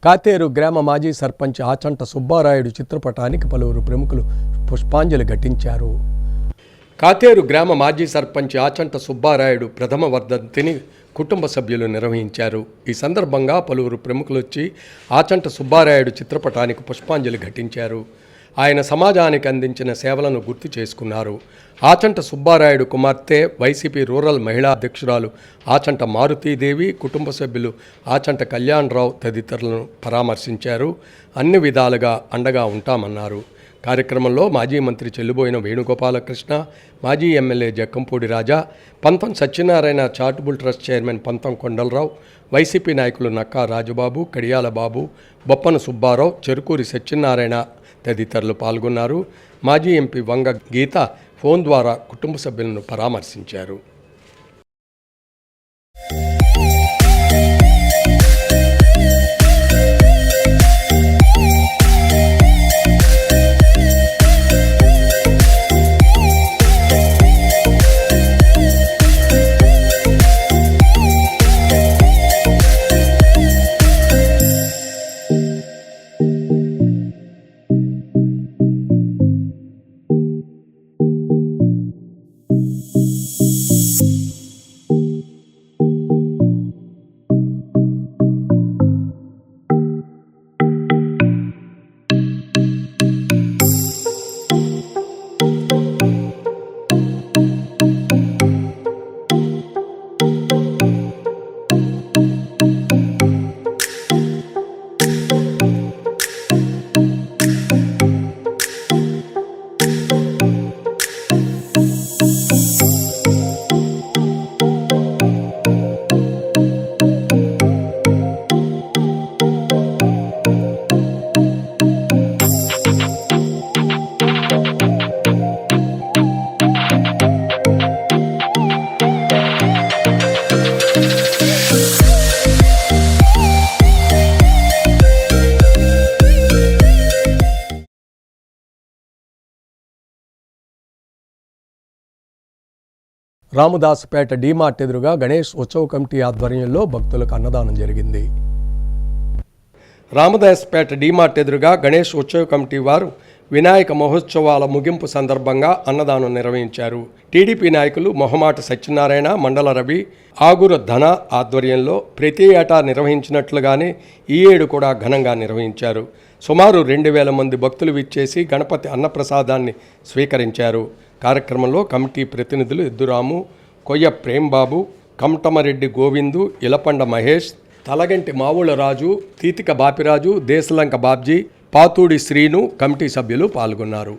కాతేరు గ్రామ మాజీ సర్పంచ్ ఆచంట సుబ్బారాయుడు చిత్రపటానికి పలువురు ప్రముఖులు పుష్పాంజలి ఘటించారు. కాతేరు గ్రామ మాజీ సర్పంచ్ ఆచంట సుబ్బారాయుడు ప్రథమ వర్ధంతిని కుటుంబ సభ్యులు నిర్వహించారు. ఈ సందర్భంగా పలువురు ప్రముఖులు వచ్చి ఆచంట సుబ్బారాయుడు చిత్రపటానికి పుష్పాంజలి ఘటించారు. ఆయన సమాజానికి అందించిన సేవలను గుర్తు చేసుకున్నారు. ఆచంట సుబ్బారాయుడు కుమార్తె, వైసీపీ రూరల్ మహిళా అధ్యక్షురాలు ఆచంట మారుతీదేవి, కుటుంబ సభ్యులు ఆచంట కళ్యాణరావు తదితరులను పరామర్శించారు. అన్ని విధాలుగా అండగా ఉంటామన్నారు. కార్యక్రమంలో మాజీ మంత్రి చెల్లుబోయిన వేణుగోపాలకృష్ణ, మాజీ ఎమ్మెల్యే జక్కంపూడి రాజా, పంతం సత్యనారాయణ చారిటబుల్ ట్రస్ట్ చైర్మన్ పంతం కొండలరావు, వైసీపీ నాయకులు నక్కా రాజుబాబు, కడియాల బాబు, బొప్పన సుబ్బారావు, చెరుకూరి సత్యనారాయణ తదితరులు పాల్గొన్నారు. మాజీ ఎంపీ వంగ గీత ఫోన్ ద్వారా కుటుంబ సభ్యులను పరామర్శించారు. రామదాసుపేట డీమార్ట్ ఎదురుగా గణేష్ ఉత్సవ కమిటీ ఆధ్వర్యంలో భక్తులకు అన్నదానం జరిగింది. రామదాసుపేట డీమార్ట్ ఎదురుగా గణేష్ ఉత్సవ కమిటీ వారు వినాయక మహోత్సవాల ముగింపు సందర్భంగా అన్నదానం నిర్వహించారు. టీడీపీ నాయకులు మొహమాట సత్యనారాయణ, మండల రవి, ఆగుర ధన ఆధ్వర్యంలో ప్రతి ఏటా నిర్వహించినట్లుగానే ఈ ఏడు కూడా ఘనంగా నిర్వహించారు. సుమారు 2000 మంది భక్తులు విచ్చేసి గణపతి అన్నప్రసాదాన్ని స్వీకరించారు. కార్యక్రమంలో కమిటీ ప్రతినిధులు ఎద్దురాము, కొయ్య ప్రేమ్బాబు, కమటమరెడ్డి గోవిందు, ఇలపండ మహేష్, తలగంటి మావుల రాజు, తీతిక బాపిరాజు, దేశలంక బాబ్జీ, పాతూడి శ్రీను కమిటీ సభ్యులు పాల్గొన్నారు.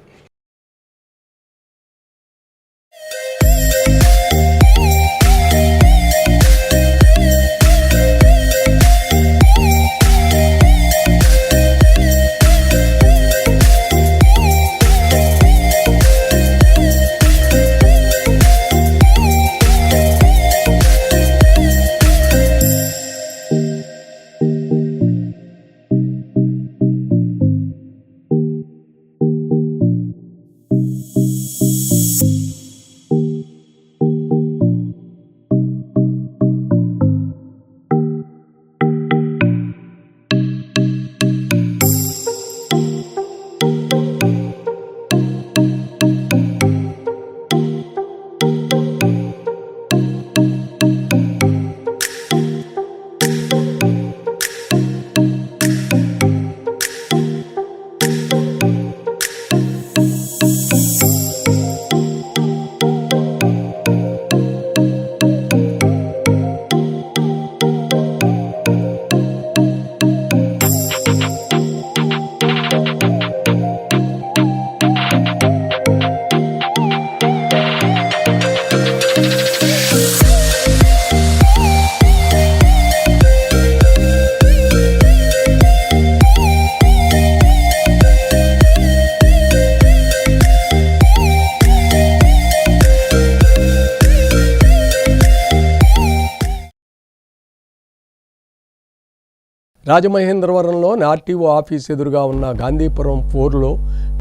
రాజమహేంద్రవరంలో ఆర్టీఓ ఆఫీస్ ఎదురుగా ఉన్న గాంధీపురం 4లో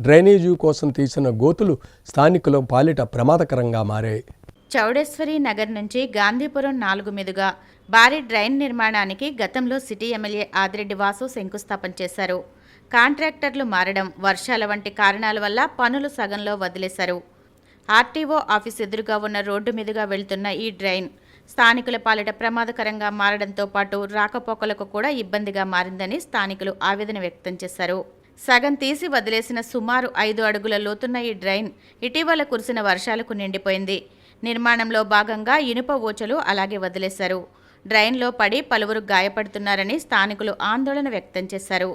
డ్రైనేజీ కోసం తీసిన గోతులు స్థానికుల పాలిట ప్రమాదకరంగా మారాయి. చౌడేశ్వరి నగర్ నుంచి గాంధీపురం 4 మీదుగా భారీ డ్రైన్ నిర్మాణానికి గతంలో సిటీ ఎమ్మెల్యే ఆదిరెడ్డి వాసు శంకుస్థాపన చేశారు. కాంట్రాక్టర్లు మారడం, వర్షాల వంటి కారణాల వల్ల పనులు సగంలో వదిలేశారు. ఆర్టీఓ ఆఫీస్ ఎదురుగా ఉన్న రోడ్డు మీదుగా వెళ్తున్న ఈ డ్రైన్ స్థానికుల పాలిట ప్రమాదకరంగా మారడంతో పాటు రాకపోకలకు కూడా ఇబ్బందిగా మారిందని స్థానికులు ఆవేదన వ్యక్తం చేశారు. సగం తీసి వదిలేసిన సుమారు 5 అడుగుల లోతున్న ఈ డ్రైన్ ఇటీవల కురిసిన వర్షాలకు నిండిపోయింది. నిర్మాణంలో భాగంగా ఇనుప ఊచలు అలాగే వదిలేశారు. డ్రైన్లో పడి పలువురు గాయపడుతున్నారని స్థానికులు ఆందోళన వ్యక్తం చేశారు.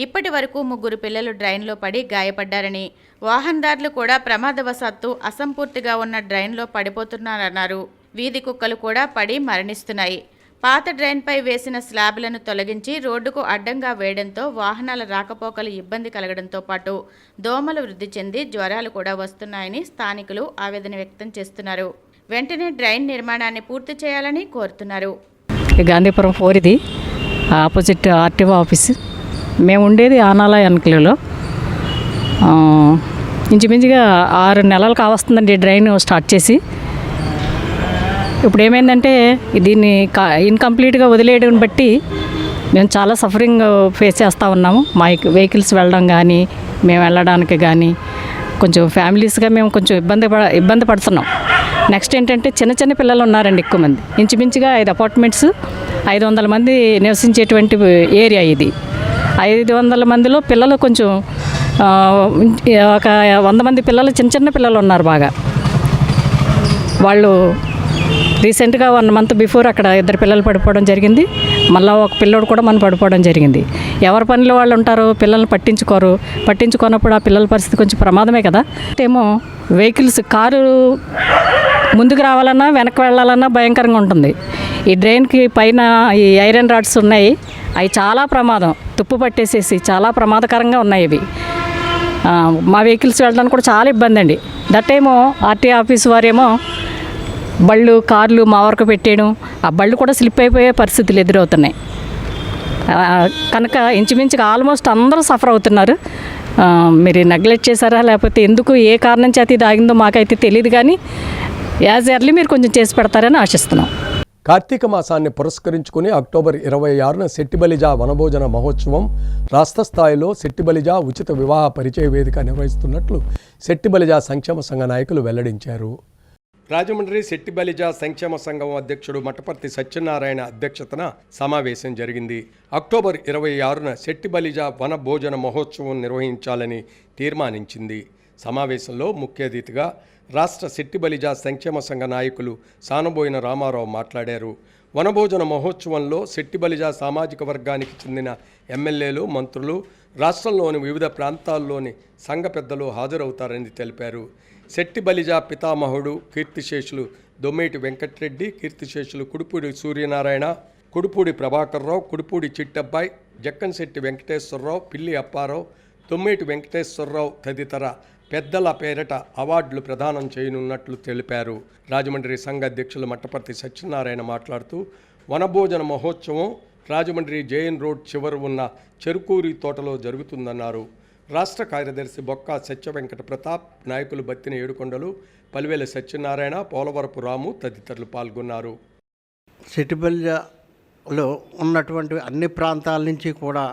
ఇప్పటి వరకు 3 పిల్లలు డ్రైన్లో పడి గాయపడ్డారని, వాహనదారులు కూడా ప్రమాదవశాత్తు అసంపూర్తిగా ఉన్న డ్రైన్లో పడిపోతున్నారన్నారు. వీధి కుక్కలు కూడా పడి మరణిస్తున్నాయి. పాత డ్రైన్పై వేసిన స్లాబ్లను తొలగించి రోడ్డుకు అడ్డంగా వేయడంతో వాహనాల రాకపోకలు ఇబ్బంది కలగడంతో పాటు దోమలు వృద్ధి చెంది జ్వరాలు కూడా వస్తున్నాయని స్థానికులు ఆవేదన వ్యక్తం చేస్తున్నారు. వెంటనే డ్రైన్ నిర్మాణాన్ని పూర్తి చేయాలని కోరుతున్నారు. గాంధీపురం 4 ఇది ఆపోజిట్ ఆర్టీఓ ఆఫీస్. మేము ఉండేది ఆనాల ఎన్కలలో. ఇంచుమించుగా 6 నెలలు కావస్తుందండి డ్రైన్ స్టార్ట్ చేసి. ఇప్పుడు ఏమైందంటే దీన్ని ఇన్కంప్లీట్గా వదిలేయడం బట్టి మేము చాలా సఫరింగ్ ఫేస్ చేస్తూ ఉన్నాము. మా వెహికల్స్ వెళ్ళడం కానీ, మేము వెళ్ళడానికి కానీ కొంచెం ఫ్యామిలీస్గా మేము కొంచెం ఇబ్బంది పడుతున్నాం. నెక్స్ట్ ఏంటంటే చిన్న చిన్న పిల్లలు ఉన్నారండి ఎక్కువ మంది. ఇంచుమించుగా 5 అపార్ట్మెంట్స్, 500 మంది నివసించేటువంటి ఏరియా ఇది. 500 మందిలో పిల్లలు కొంచెం ఒక 100 మంది పిల్లలు చిన్న చిన్న పిల్లలు ఉన్నారు బాగా. వాళ్ళు రీసెంట్గా 1 మంత్ బిఫోర్ అక్కడ 2 పిల్లలు పడిపోవడం జరిగింది. మళ్ళీ ఒక పిల్లోడు కూడా మనం పడిపోవడం జరిగింది. ఎవరి పనిలో వాళ్ళు ఉంటారు, పిల్లల్ని పట్టించుకోనప్పుడు ఆ పిల్లల పరిస్థితి కొంచెం ప్రమాదమే కదా. ఏమో వెహికల్స్, కారు ముందుకు రావాలన్నా వెనక్కి వెళ్ళాలన్నా భయంకరంగా ఉంటుంది. ఈ డ్రైన్కి పైన ఈ ఐరన్ రాడ్స్ ఉన్నాయి, అవి చాలా ప్రమాదం. తుప్పు పట్టేసేసి చాలా ప్రమాదకరంగా ఉన్నాయి ఇవి. మా వెహికల్స్ వెళ్ళడానికి కూడా చాలా ఇబ్బంది అండి. దట్ ఏమో ఆర్టీ ఆఫీస్ వారేమో బళ్ళు, కార్లు మా వరకు పెట్టేయడం, ఆ బళ్ళు కూడా స్లిప్ అయిపోయే పరిస్థితులు ఎదురవుతున్నాయి. కనుక ఇంచుమించుగా ఆల్మోస్ట్ అందరూ సఫర్ అవుతున్నారు. మీరు నెగ్లెక్ట్ చేశారా లేకపోతే ఎందుకు, ఏ కారణం చేత ఇది ఆగిందో మాకైతే తెలియదు, కానీ యాజ్ ఎర్లీ మీరు కొంచెం చేసి పెడతారని ఆశిస్తున్నాం. కార్తీక మాసాన్ని పురస్కరించుకుని అక్టోబర్ 26న సెట్టిబలిజా వనభోజన మహోత్సవం రాష్ట్ర స్థాయిలో సెట్టిబలిజా ఉచిత వివాహ పరిచయ వేదిక నిర్వహిస్తున్నట్లు సెట్టిబలిజా సంక్షేమ సంఘ నాయకులు వెల్లడించారు. రాజమండ్రి సెట్టిబలిజా సంక్షేమ సంఘం అధ్యక్షుడు మట్టపర్తి సత్యనారాయణ అధ్యక్షతన సమావేశం జరిగింది. అక్టోబర్ 26న సెట్టిబలిజా వన భోజన మహోత్సవం నిర్వహించాలని తీర్మానించింది. సమావేశంలో ముఖ్య అతిథిగా రాష్ట్ర సెట్టిబలిజా సంక్షేమ సంఘ నాయకులు సానబోయిన రామారావు మాట్లాడారు. వనభోజన మహోత్సవంలో సెట్టిబలిజా సామాజిక వర్గానికి చెందిన ఎమ్మెల్యేలు, మంత్రులు, రాష్ట్రంలోని వివిధ ప్రాంతాల్లోని సంఘ పెద్దలు హాజరవుతారని తెలిపారు. సెట్టిబలిజా పితామహుడు కీర్తిశేషులు దొమ్మేటి వెంకట్రెడ్డి, కీర్తిశేషులు కుడుపూడి సూర్యనారాయణ, కుడుపూడి ప్రభాకర్రావు, కుడుపూడి చిట్టబ్బాయి, జక్కన్శెట్టి వెంకటేశ్వరరావు, పిల్లి అప్పారావు, దొమ్మేటి వెంకటేశ్వరరావు తదితర పెద్దల పేరిట అవార్డులు ప్రదానం చేయనున్నట్లు తెలిపారు. రాజమండ్రి సంఘ అధ్యక్షులు మట్టపర్తి సత్యనారాయణ మాట్లాడుతూ వనభోజన మహోత్సవం రాజమండ్రి జేఎన్ రోడ్ చివర ఉన్న చెరుకూరి తోటలో జరుగుతుందన్నారు. రాష్ట్ర కార్యదర్శి బొక్క సత్య వెంకట ప్రతాప్, నాయకులు బత్తిన ఏడుకొండలు, పలివేల సత్యనారాయణ, పోలవరపు రాము తదితరులు పాల్గొన్నారు. సెట్టిబలిజాలో ఉన్నటువంటి అన్ని ప్రాంతాల నుంచి కూడా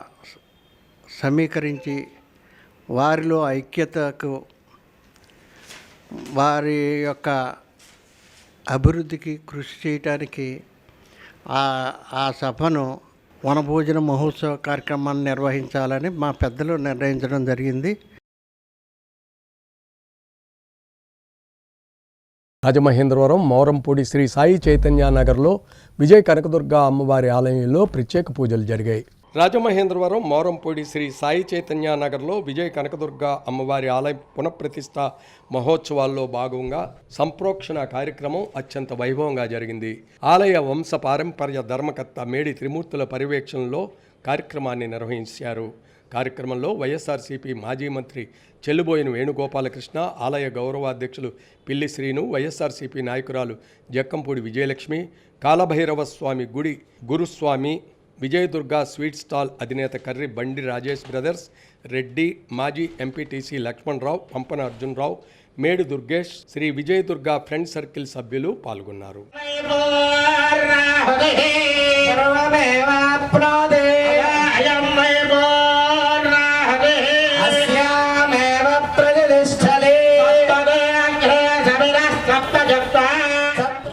సమీకరించి వారిలో ఐక్యతకు, వారి యొక్క అభివృద్ధికి కృషి చేయటానికి ఆ సభను వనభోజన మహోత్సవ కార్యక్రమాన్ని నిర్వహించాలని మా పెద్దలు నిర్ణయించడం జరిగింది. రాజమహేంద్రవరం మౌరంపూడి శ్రీ సాయి చైతన్య నగర్లో విజయ కనకదుర్గ అమ్మవారి ఆలయంలో ప్రత్యేక పూజలు జరిగాయి. రాజమహేంద్రవరం మౌరంపూడి శ్రీ సాయి చైతన్య నగర్లో విజయ కనకదుర్గ అమ్మవారి ఆలయ పునఃప్రతిష్ఠ మహోత్సవాల్లో భాగంగా సంప్రోక్షణ కార్యక్రమం అత్యంత వైభవంగా జరిగింది. ఆలయ వంశ పారంపర్య ధర్మకర్త మేడి త్రిమూర్తుల పర్యవేక్షణలో కార్యక్రమాన్ని నిర్వహించారు. కార్యక్రమంలో వైఎస్ఆర్సీపీ మాజీ మంత్రి చెల్లుబోయిన వేణుగోపాలకృష్ణ, ఆలయ గౌరవాధ్యక్షులు పిల్లి శ్రీను, వైఎస్ఆర్సీపీ నాయకురాలు జక్కంపూడి విజయలక్ష్మి, కాలభైరవ స్వామి గుడి గురుస్వామి, విజయదుర్గ స్వీట్ స్టాల్ అధినేత కర్రి బండి రాజేష్ బ్రదర్స్, రెడ్డి, మాజీ MPTC Lakshmanarao, Pampana Arjunarao, Medu Durgesh, Sri Vijayadurga friend circle సభ్యులు పాల్గొన్నారు.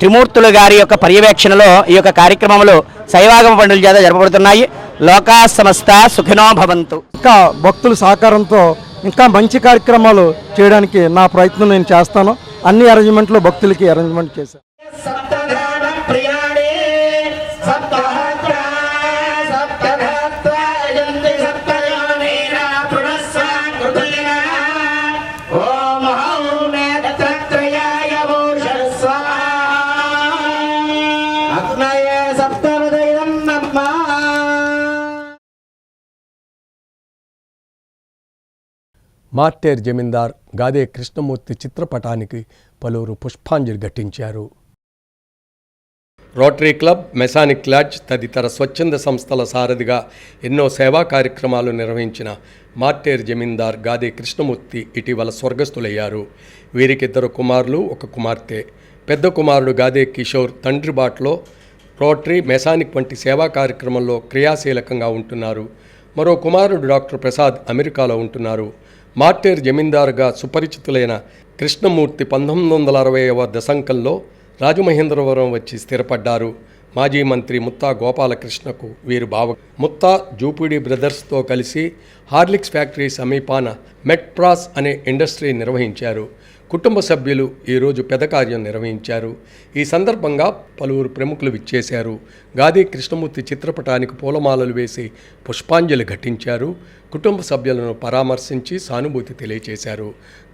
త్రిమూర్తులు గారి యొక్క పర్యవేక్షణలో ఈ యొక్క కార్యక్రమంలో శైవాగమ పండుగల చేత జరపబడుతున్నాయి. లోకా సమస్త సుఖినో భవంతు. ఇంకా భక్తుల సహకారంతో ఇంకా మంచి కార్యక్రమాలు చేయడానికి నా ప్రయత్నం నేను చేస్తాను. అన్ని అరేంజ్మెంట్లు భక్తులకి అరేంజ్మెంట్ చేశాను. మార్టేర్ జమీందార్ గాదే కృష్ణమూర్తి చిత్రపటానికి పలువురు పుష్పాంజలి ఘటించారు. రోటరీ క్లబ్, మెసానిక్ లాడ్జ్ తదితర స్వచ్ఛంద సంస్థల సారథిగా ఎన్నో సేవా కార్యక్రమాలు నిర్వహించిన మార్టేర్ జమీందార్ గాదే కృష్ణమూర్తి ఇటీవల స్వర్గస్థులయ్యారు. వీరికి 2 కుమారులు, 1 కుమార్తె. పెద్ద కుమారుడు గాదే కిషోర్ తండ్రి బాటలో రోటరీ, మెసానిక్ వంటి సేవా కార్యక్రమంలో క్రియాశీలకంగా ఉంటున్నారు. మరో కుమారుడు డాక్టర్ ప్రసాద్ అమెరికాలో ఉంటున్నారు. మార్టేర్ జమీందారుగా సుపరిచితులైన కృష్ణమూర్తి 1960వ దశకంలో రాజమహేంద్రవరం వచ్చి స్థిరపడ్డారు. మాజీ మంత్రి ముత్తా గోపాలకృష్ణకు వీరు బావ. ముత్తా జూపిడి బ్రదర్స్తో కలిసి హార్లిక్స్ ఫ్యాక్టరీ సమీపాన మెట్ప్రాస్ అనే ఇండస్ట్రీ నిర్వహించారు. కుటుంబ సభ్యులు ఈరోజు పెద్ద కార్యం నిర్వహించారు. ఈ సందర్భంగా పలువురు ప్రముఖులు విచ్చేశారు. గాదే కృష్ణమూర్తి చిత్రపటానికి పూలమాలలు వేసి పుష్పాంజలి ఘటించారు. కుటుంబ సభ్యులను పరామర్శించి సానుభూతి తెలియజేశారు.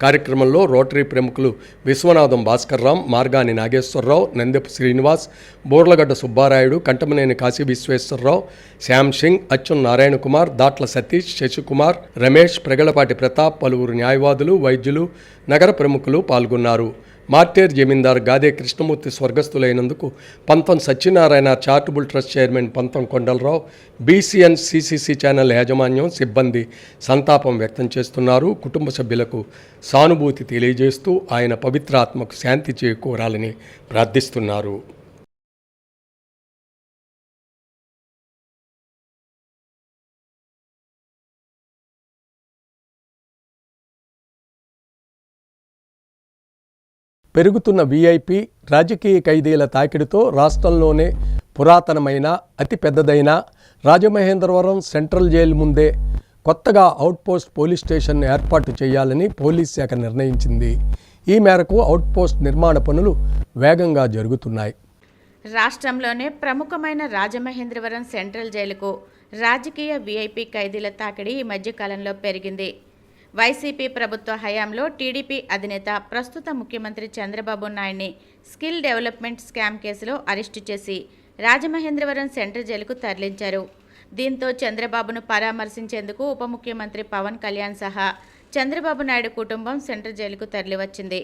కార్యక్రమంలో రోటరీ ప్రముఖులు విశ్వనాథం భాస్కర్రావు, మార్గాని నాగేశ్వరరావు, నందెపు శ్రీనివాస్, బోర్లగడ్డ సుబ్బారాయుడు, కంటమనేని కాశీ విశ్వేశ్వరరావు, శ్యామ్ సింగ్, అచ్చున్ నారాయణ కుమార్, దాట్ల సతీష్, శశికుమార్, రమేష్, ప్రగలపాటి ప్రతాప్, పలువురు న్యాయవాదులు, వైద్యులు, నగర ప్రముఖులు పాల్గొన్నారు. మార్టేర్ జమీందార్ గాదే కృష్ణమూర్తి స్వర్గస్థులైనందుకు పంతం సత్యనారాయణ చారిటబుల్ ట్రస్ట్ చైర్మన్ పంతం కొండలరావు, బీసీఎన్ సిసిసి ఛానల్ యాజమాన్యం, సిబ్బంది సంతాపం వ్యక్తం చేస్తున్నారు. కుటుంబ సభ్యులకు సానుభూతి తెలియజేస్తూ ఆయన పవిత్రాత్మకు శాంతి చేకూరాలని ప్రార్థిస్తున్నారు. పెరుగుతున్న వీఐపీ రాజకీయ ఖైదీల తాకిడితో రాష్ట్రంలోనే పురాతనమైన అతి పెద్దదైన రాజమహేంద్రవరం సెంట్రల్ జైలు ముందే కొత్తగా అవుట్పోస్ట్ పోలీస్ స్టేషన్ ఏర్పాటు చేయాలని పోలీస్ శాఖ నిర్ణయించింది. ఈ మేరకు అవుట్పోస్ట్ నిర్మాణ పనులు వేగంగా జరుగుతున్నాయి. రాష్ట్రంలోనే ప్రముఖమైన రాజమహేంద్రవరం సెంట్రల్ జైలుకు రాజకీయ వీఐపీ ఖైదీల తాకిడి ఈ మధ్యకాలంలో పెరిగింది. వైసీపీ ప్రభుత్వ హయాంలో టీడీపీ అధినేత ప్రస్తుత ముఖ్యమంత్రి చంద్రబాబు నాయుడిని స్కిల్ డెవలప్మెంట్ స్కామ్ కేసులో అరెస్టు చేసి రాజమహేంద్రవరం సెంట్రల్ జైలుకు తరలించారు. దీంతో చంద్రబాబును పరామర్శించేందుకు ఉప ముఖ్యమంత్రి పవన్ కళ్యాణ్ సహా చంద్రబాబు నాయుడు కుటుంబం సెంట్రల్ జైలుకు తరలివచ్చింది.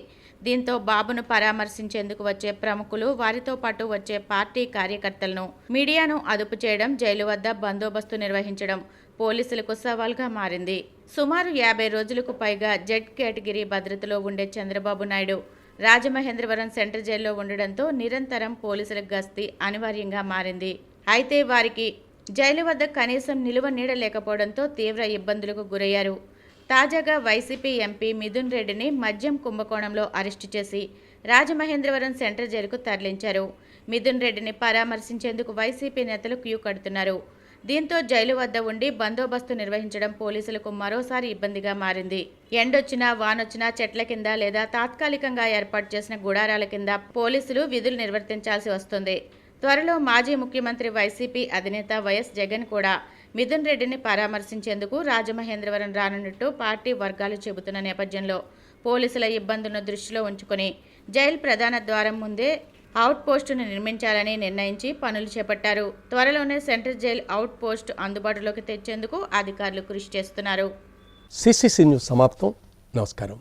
దీంతో బాబును పరామర్శించేందుకు వచ్చే ప్రముఖులు, వారితో పాటు వచ్చే పార్టీ కార్యకర్తలను, మీడియాను అదుపు చేయడం, జైలు వద్ద బందోబస్తు నిర్వహించడం పోలీసులకు సవాల్గా మారింది. సుమారు 50 రోజులకు పైగా జెడ్ కేటగిరీ భద్రతలో ఉండే చంద్రబాబు నాయుడు రాజమహేంద్రవరం సెంట్రల్ జైల్లో ఉండడంతో నిరంతరం పోలీసుల గస్తీ అనివార్యంగా మారింది. అయితే వారికి జైలు వద్ద కనీసం నిలువ నీడ లేకపోవడంతో తీవ్ర ఇబ్బందులకు గురయ్యారు. తాజాగా వైసీపీ ఎంపీ మిథున్ రెడ్డిని మద్యం కుంభకోణంలో అరెస్టు చేసి రాజమహేంద్రవరం సెంట్రల్ జైలుకు తరలించారు. మిథున్ రెడ్డిని పరామర్శించేందుకు వైసీపీ నేతలు క్యూ కడుతున్నారు. దీంతో జైలు వద్ద ఉండి బందోబస్తు నిర్వహించడం పోలీసులకు మరోసారి ఇబ్బందిగా మారింది. ఎండొచ్చినా, వానొచ్చినా చెట్ల కింద లేదా తాత్కాలికంగా ఏర్పాటు చేసిన గుడారాల కింద పోలీసులు విధులు నిర్వర్తించాల్సి వస్తుంది. త్వరలో మాజీ ముఖ్యమంత్రి వైసీపీ అధినేత వైఎస్ జగన్ కూడా మిథున్ రెడ్డిని పరామర్శించేందుకు రాజమహేంద్రవరం రానున్నట్టు పార్టీ వర్గాలు చెబుతున్న నేపథ్యంలో పోలీసుల ఇబ్బందులను దృష్టిలో ఉంచుకొని జైలు ప్రధాన ద్వారం ముందే అవుట్ పోస్టును నిర్మించాలని నిర్ణయించి పనులు చేపట్టారు. త్వరలోనే సెంట్రల్ జైల్ అవుట్ పోస్ట్ అందుబాటులోకి తెచ్చేందుకు అధికారులు కృషి చేస్తున్నారు. సిసిసి న్యూస్ సమాప్తం. నమస్కారం.